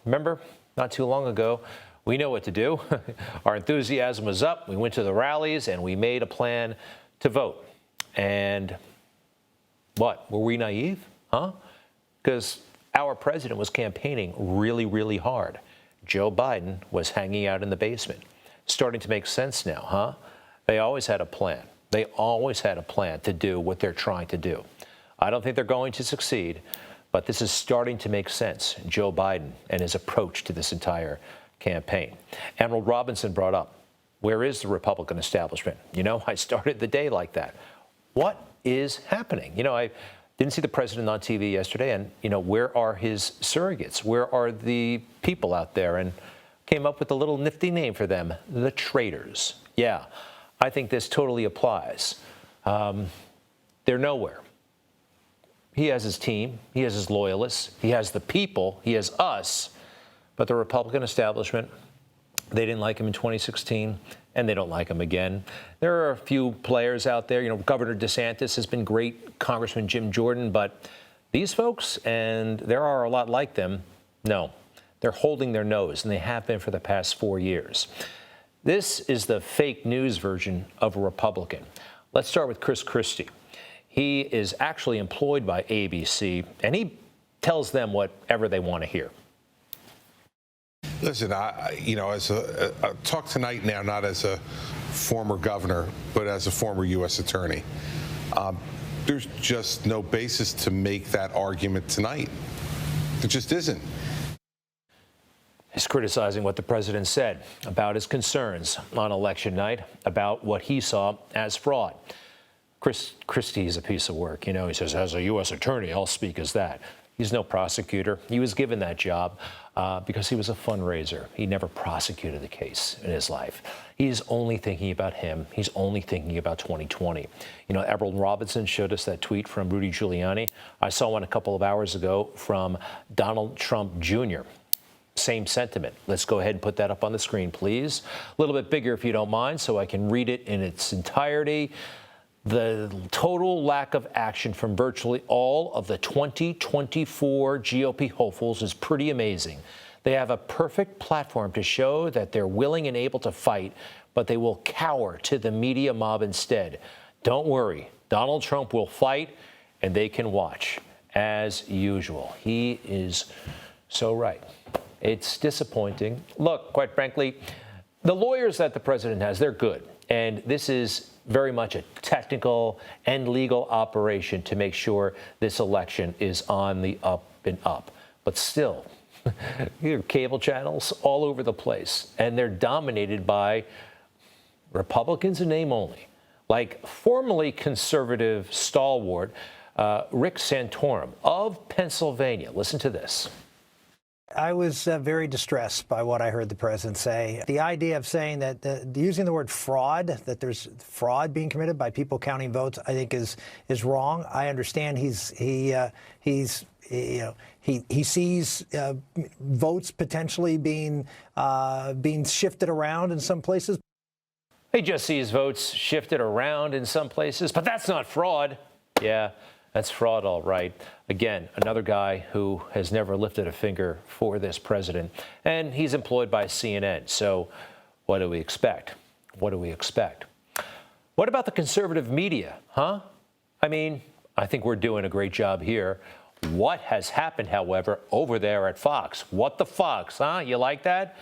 remember, not too long ago, we know what to do. Our enthusiasm was up. We went to the rallies and we made a plan to vote. And what? Were we naive? Huh? Because our president was campaigning really, really hard. Joe Biden was hanging out in the basement. Starting to make sense now, huh? They always had a plan. They always had a plan to do what they're trying to do. I don't think they're going to succeed, but this is starting to make sense. Joe Biden and his approach to this entire campaign. Emerald Robinson brought up, where is the Republican establishment? You know, I started the day like that. What is happening? You know, I didn't see the president on TV yesterday, and, you know, where are his surrogates? Where are the people out there? And came up with a little nifty name for them, the Traitors. Yeah, I think this totally applies. They're nowhere. He has his team, he has his loyalists, he has the people, he has us, but the Republican establishment, they didn't like him in 2016, and they don't like him again. There are a few players out there. You know, Governor DeSantis has been great, Congressman Jim Jordan, but these folks, and there are a lot like them, no, they're holding their nose, and they have been for the past 4 years. This is the fake news version of a Republican. Let's start with Chris Christie. He is actually employed by ABC, and he tells them whatever they want to hear. Listen, as a talk tonight now, not as a former governor, but as a former U.S. attorney. There's just no basis to make that argument tonight. There just isn't. He's criticizing what the president said about his concerns on election night, about what he saw as fraud. Christie is a piece of work. You know, he says, as a U.S. attorney, I'll speak as that. He's no prosecutor. He was given that job because he was a fundraiser. He never prosecuted the case in his life. He's only thinking about him. He's only thinking about 2020. You know, Emerald Robinson showed us that tweet from Rudy Giuliani. I saw one a couple of hours ago from Donald Trump Jr. Same sentiment. Let's go ahead and put that up on the screen, please. A little bit bigger, if you don't mind, so I can read it in its entirety. The total lack of action from virtually all of the 2024 GOP hopefuls is pretty amazing. They have a perfect platform to show that they're willing and able to fight, but they will cower to the media mob instead. Don't worry, Donald Trump will fight, and they can watch, as usual. He is so right. It's disappointing. Look, quite frankly, the lawyers that the president has, they're good. And this is very much a technical and legal operation to make sure this election is on the up and up. But still, you have cable channels all over the place, and they're dominated by Republicans in name only, like formerly conservative stalwart Rick Santorum of Pennsylvania. Listen to this. I was very distressed by what I heard the president say. The idea of saying that using the word fraud, that there's fraud being committed by people counting votes, I think is wrong. I understand he sees votes potentially being shifted around in some places. He just sees votes shifted around in some places, but that's not fraud. Yeah. That's fraud, all right. Again, another guy who has never lifted a finger for this president, and he's employed by CNN. So what do we expect? What do we expect? What about the conservative media, huh? I mean, I think we're doing a great job here. What has happened, however, over there at Fox? What the Fox, huh? You like that?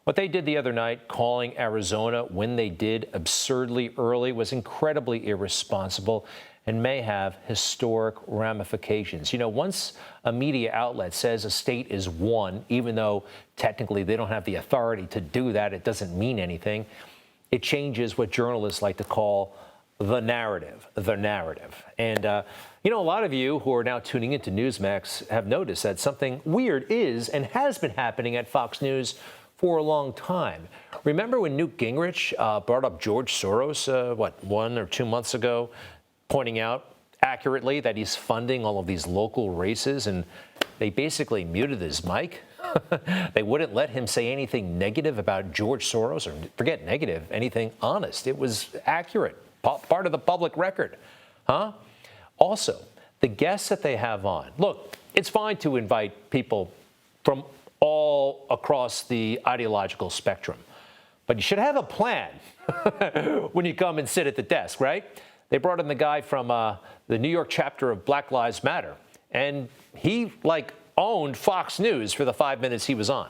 What they did the other night, calling Arizona when they did absurdly early, was incredibly irresponsible and may have historic ramifications. You know, once a media outlet says a state is one, even though technically they don't have the authority to do that, it doesn't mean anything. It changes what journalists like to call the narrative, And, you know, a lot of you who are now tuning into Newsmax have noticed that something weird is and has been happening at Fox News for a long time. Remember when Newt Gingrich brought up George Soros, 1 or 2 months ago, pointing out accurately that he's funding all of these local races, and they basically muted his mic. They wouldn't let him say anything negative about George Soros, or forget negative, anything honest. It was accurate, part of the public record, huh? Also, the guests that they have on. Look, it's fine to invite people from all across the ideological spectrum. But you should have a plan when you come and sit at the desk, right? They brought in the guy from the New York chapter of Black Lives Matter, and he, owned Fox News for the 5 minutes he was on.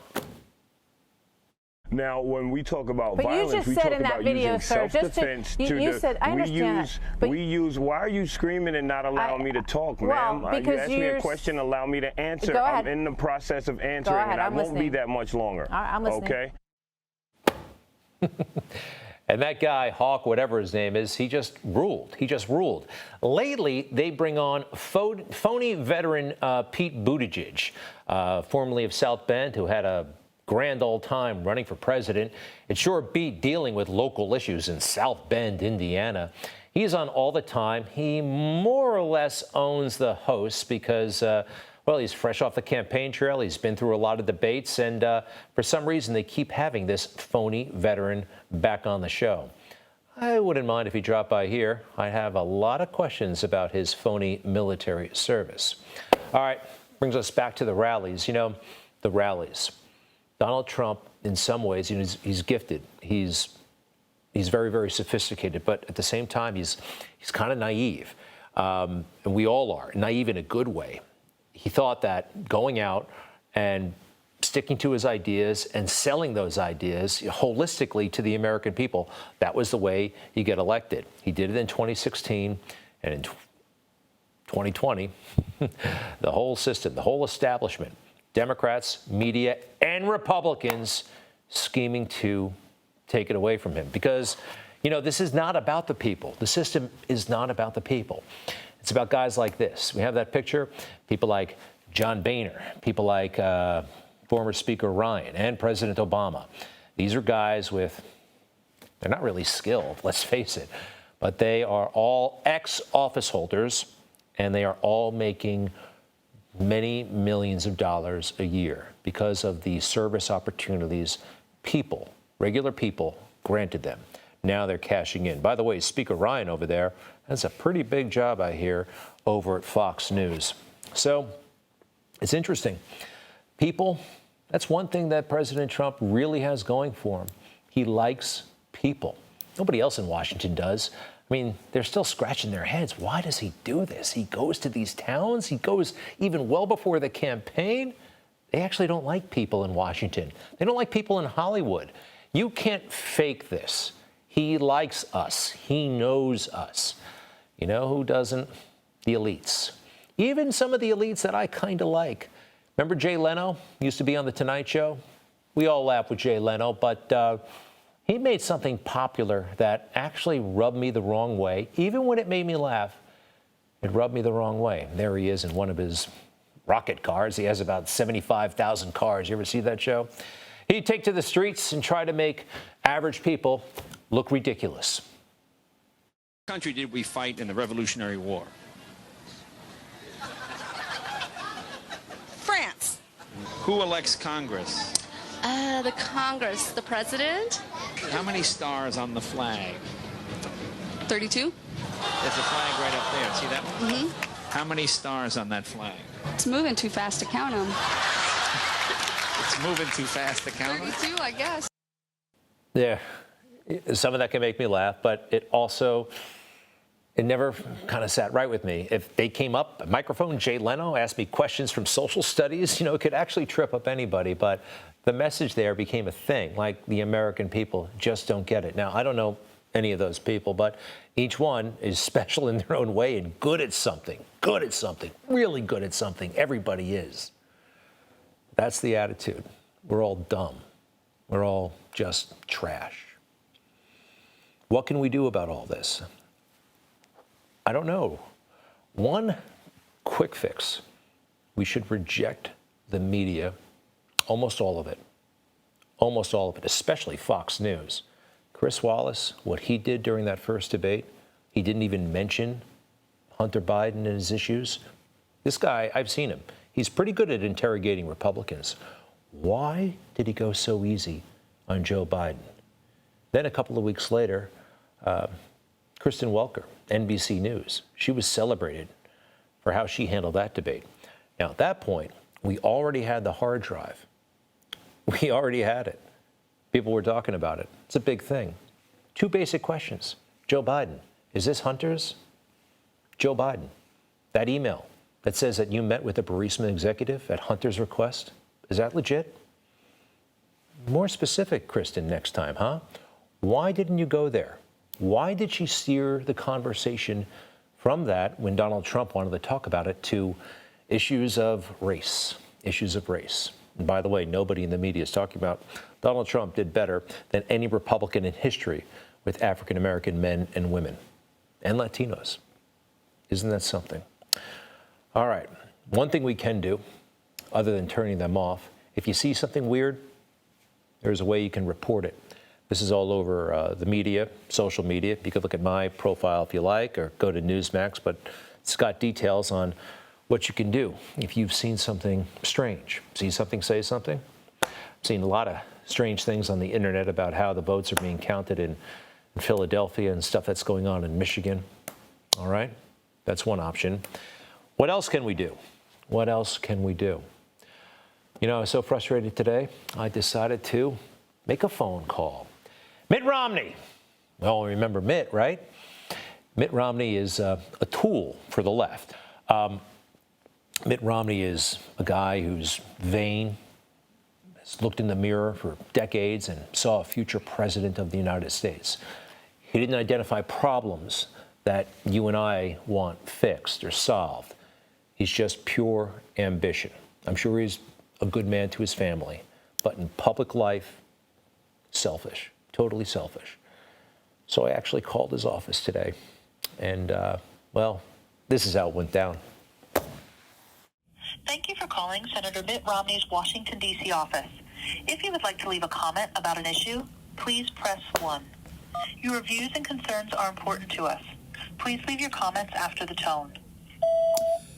Now, when we talk about but violence, you just we said talk in that about video, using sir, self-defense you said, I understand that, but why are you screaming and not allowing me to talk, well, ma'am? because you asked me a question, allow me to answer. Go ahead. I'm in the process of answering, Go ahead, and I I'm won't be listening. that much longer. All right, I'm listening. Okay? And that guy, Hawk, whatever his name is, he just ruled. He just ruled. Lately, they bring on phony veteran Pete Buttigieg, formerly of South Bend, who had a grand old time running for president. It sure beat dealing with local issues in South Bend, Indiana. He's on all the time. He more or less owns the hosts because, well, he's fresh off the campaign trail. He's been through a lot of debates, and for some reason, they keep having this phony veteran back on the show. I wouldn't mind if he dropped by here. I have a lot of questions about his phony military service. All right, brings us back to the rallies. You know, the rallies. Donald Trump, in some ways, he's gifted. He's very, very sophisticated, but at the same time, he's kind of naive, and we all are naive in a good way. He thought that going out and sticking to his ideas and selling those ideas holistically to the American people, that was the way you get elected. He did it in 2016, and in 2020, the whole system, the whole establishment, Democrats, media, and Republicans scheming to take it away from him. Because, you know, this is not about the people. The system is not about the people. It's about guys like this. We have that picture. People like John Boehner, people like former Speaker Ryan and President Obama. These are guys with, they're not really skilled, let's face it, but they are all ex-office holders, and they are all making many millions of dollars a year because of the service opportunities people, regular people, granted them. Now they're cashing in. By the way, Speaker Ryan over there has a pretty big job, I hear, over at Fox News. So it's interesting. People, that's one thing that President Trump really has going for him. He likes people. Nobody else in Washington does. I mean, they're still scratching their heads. Why does he do this? He goes to these towns. He goes even well before the campaign. They actually don't like people in Washington. They don't like people in Hollywood. You can't fake this. He likes us. He knows us. You know who doesn't? The elites. Even some of the elites that I kind of like. Remember Jay Leno? Used to be on The Tonight Show. We all laugh with Jay Leno, but he made something popular that actually rubbed me the wrong way. Even when it made me laugh, it rubbed me the wrong way. There he is in one of his rocket cars. He has about 75,000 cars. You ever see that show? He'd take to the streets and try to make average people look ridiculous. What country did we fight in the Revolutionary War? France. Who elects Congress? The Congress. The president? How many stars on the flag? 32. There's a flag right up there. See that one? Mm-hmm. How many stars on that flag? It's moving too fast to count them. It's moving too fast to count them. 32, I guess. Yeah, some of that can make me laugh, but it also, it never kind of sat right with me. If they came up, a microphone, Jay Leno asked me questions from social studies, you know, it could actually trip up anybody. But the message there became a thing, like the American people just don't get it. Now, I don't know any of those people, but each one is special in their own way and good at something, really good at something. Everybody is. That's the attitude. We're all dumb. We're all just trash. What can we do about all this? I don't know. One quick fix. We should reject the media, almost all of it, especially Fox News. Chris Wallace, what he did during that first debate, he didn't even mention Hunter Biden and his issues. This guy, I've seen him. He's pretty good at interrogating Republicans. Why did he go so easy on Joe Biden? Then a couple of weeks later, Kristen Welker, NBC News, she was celebrated for how she handled that debate. Now, at that point, we already had the hard drive. We We already had it. People were talking about it. It's a big thing. 2 basic questions. Joe Biden, is this Hunter's? Joe Biden, that email that says that you met with a Burisma executive at Hunter's request, is that legit? More specific, Kristen, next time, huh? Why didn't you go there? Why did she steer the conversation from that when Donald Trump wanted to talk about it to issues of race? Issues of race. And by the way, nobody in the media is talking about Donald Trump did better than any Republican in history with African-American men and women and Latinos. Isn't that something? All right. One thing we can do, other than turning them off, if you see something weird, there's a way you can report it. This is all over the media, social media. You could look at my profile if you like, or go to Newsmax, but it's got details on what you can do if you've seen something strange. See something, say something. I've seen a lot of strange things on the internet about how the votes are being counted in Philadelphia and stuff that's going on in Michigan. All right? That's one option. What else can we do? What else can we do? You know, I was so frustrated today, I decided to make a phone call. Mitt Romney. Well, remember Mitt, right? Mitt Romney is a tool for the left. Mitt Romney is a guy who's vain, has looked in the mirror for decades and saw a future president of the United States. He didn't identify problems that you and I want fixed or solved. He's just pure ambition. I'm sure he's a good man to his family, but in public life, selfish, totally selfish. So I actually called his office today, and, well, this is how it went down. Thank you for calling Senator Mitt Romney's Washington, D.C. office. If you would like to leave a comment about an issue, please press 1. Your views and concerns are important to us. Please leave your comments after the tone.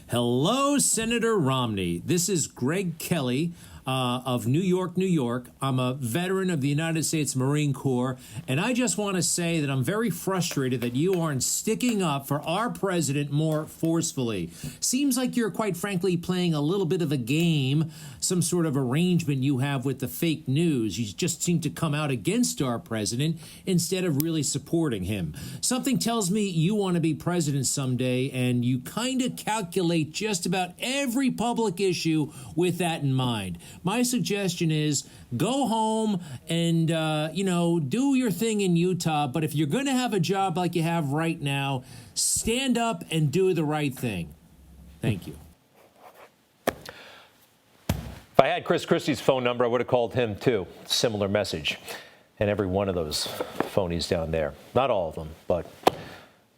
Hello, Senator Romney. This is Greg Kelly of New York, New York. I'm a veteran of the United States Marine Corps, and I just want to say that I'm very frustrated that you aren't sticking up for our president more forcefully. Seems like you're, quite frankly, playing a little bit of a game, some sort of arrangement you have with the fake news. You just seem to come out against our president instead of really supporting him. Something tells me you want to be president someday, and you kind of calculate just about every public issue with that in mind. My suggestion is go home and, do your thing in Utah. But if you're going to have a job like you have right now, stand up and do the right thing. Thank you. If I had Chris Christie's phone number, I would have called him too. Similar message. And every one of those phonies down there. Not all of them, but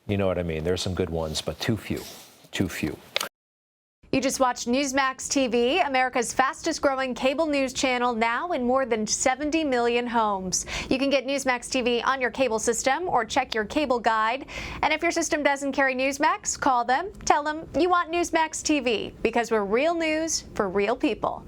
you know what I mean. There's some good ones, but too few. Too few. You just watched Newsmax TV, America's fastest growing cable news channel, now in more than 70 million homes. You can get Newsmax TV on your cable system or check your cable guide. And if your system doesn't carry Newsmax, call them, tell them you want Newsmax TV, because we're real news for real people.